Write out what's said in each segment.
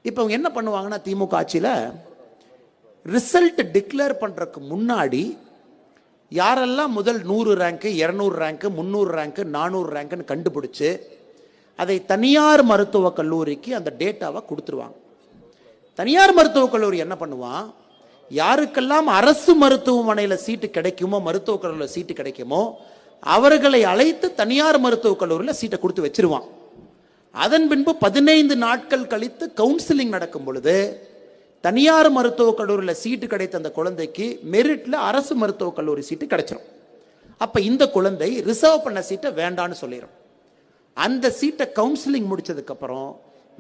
இப்போ அவங்க என்ன பண்ணுவாங்கன்னா, திமுக ஆட்சியில் ரிசல்ட் டிக்ளேர் பண்றதுக்கு முன்னாடி யாரெல்லாம் முதல் 100 ரேங்க், 200 ரேங்க், 300 ரேங்க், 400 ரேங்க்னு கண்டுபிடிச்சு அதை தனியார் மருத்துவக் கல்லூரிக்கு அந்த டேட்டாவை கொடுத்துருவாங்க. தனியார் மருத்துவக் கல்லூரி என்ன பண்ணுவான், யாருக்கெல்லாம் அரசு மருத்துவமனையில் சீட்டு கிடைக்குமோ, மருத்துவக் கல்லூரியில் சீட்டு கிடைக்குமோ அவர்களை அழைத்து தனியார் மருத்துவக் கல்லூரியில் சீட்டை கொடுத்து வச்சிருவான். அதன் பின்பு 15 நாட்கள் கழித்து கவுன்சிலிங் நடக்கும் பொழுது தனியார் மருத்துவக் கல்லூரியில் சீட்டு கிடைத்த அந்த குழந்தைக்கு மெரிட்ல அரசு மருத்துவக் கல்லூரி சீட்டு கிடைச்சிடும். அப்ப இந்த குழந்தை ரிசர்வ் பண்ண சீட்டை வேண்டான்னு சொல்லிடும். அந்த சீட்டை கவுன்சிலிங் முடிச்சதுக்கு அப்புறம்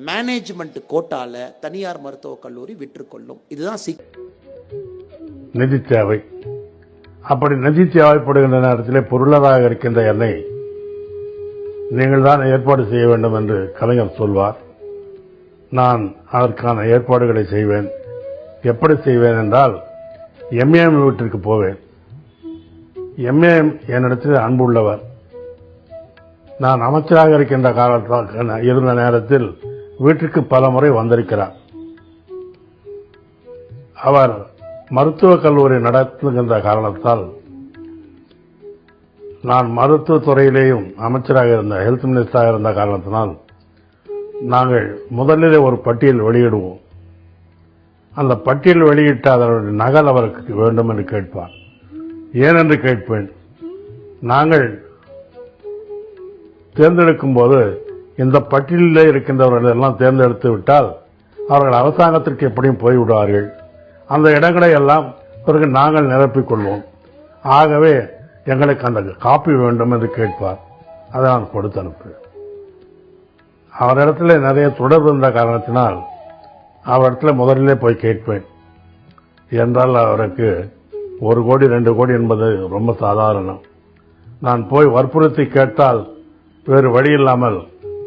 மேனேஜ்மெண்ட் கோட்டால தனியார் மருத்துவக் கல்லூரி விற்றுக்கொள்ளும். இதுதான் நிதி தேவை. அப்படி நிதி தேவைப்படுகின்ற நேரத்திலே பொருளாதார இருக்கின்ற என்னை நீங்கள் தான் ஏற்பாடு செய்ய வேண்டும் என்று கலைஞர் சொல்வார். நான் அதற்கான ஏற்பாடுகளை செய்வேன். எப்படி செய்வேன் என்றால், எம்ஏஎம் வீட்டிற்கு போவேன். எம்ஏஎம் என்னிடத்தில் அன்புள்ளவர். நான் அமைச்சராக இருக்கின்ற காலத்தில் இருந்த நேரத்தில் வீட்டிற்கு பல முறை வந்திருக்கிறார். அவர் மருத்துவக் கல்லூரி நடத்துகின்ற காரணத்தால் நான் மருத்துவத்துறையிலேயும் அமைச்சராக இருந்த ஹெல்த் மினிஸ்டராக இருந்த காரணத்தினால் நாங்கள் முதலிலே ஒரு பட்டியல் வெளியிடுவோம். அந்த பட்டியல் வெளியிட்ட அதனுடைய நகல் அவருக்கு வேண்டும் என்று கேட்பார். ஏனென்று கேட்பேன். நாங்கள் தேர்ந்தெடுக்கும் போது இந்த பட்டியலிலே இருக்கின்றவர்கள் எல்லாம் தேர்ந்தெடுத்து விட்டால் அவர்கள் அரசாங்கத்திற்கு எப்படியும் போய்விடுவார்கள். அந்த இடங்களை எல்லாம் பிறகு நாங்கள் நிரப்பிக் கொள்வோம். ஆகவே எங்களுக்கு அந்த காப்பி வேண்டும் என்று கேட்பார். அதை நான் கொடுத்து அனுப்புவேன். அவரிடத்துல நிறைய தொடர்பு இருந்த காரணத்தினால் அவரிடத்துல முதலிலே போய் கேட்பேன். என்றால் அவருக்கு 1 கோடி 2 கோடி என்பது ரொம்ப சாதாரணம். நான் போய் வற்புறுத்தி கேட்டால் வேறு வழி இல்லாமல்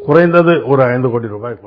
குறைந்தது ஒரு 5 கோடி ரூபாய்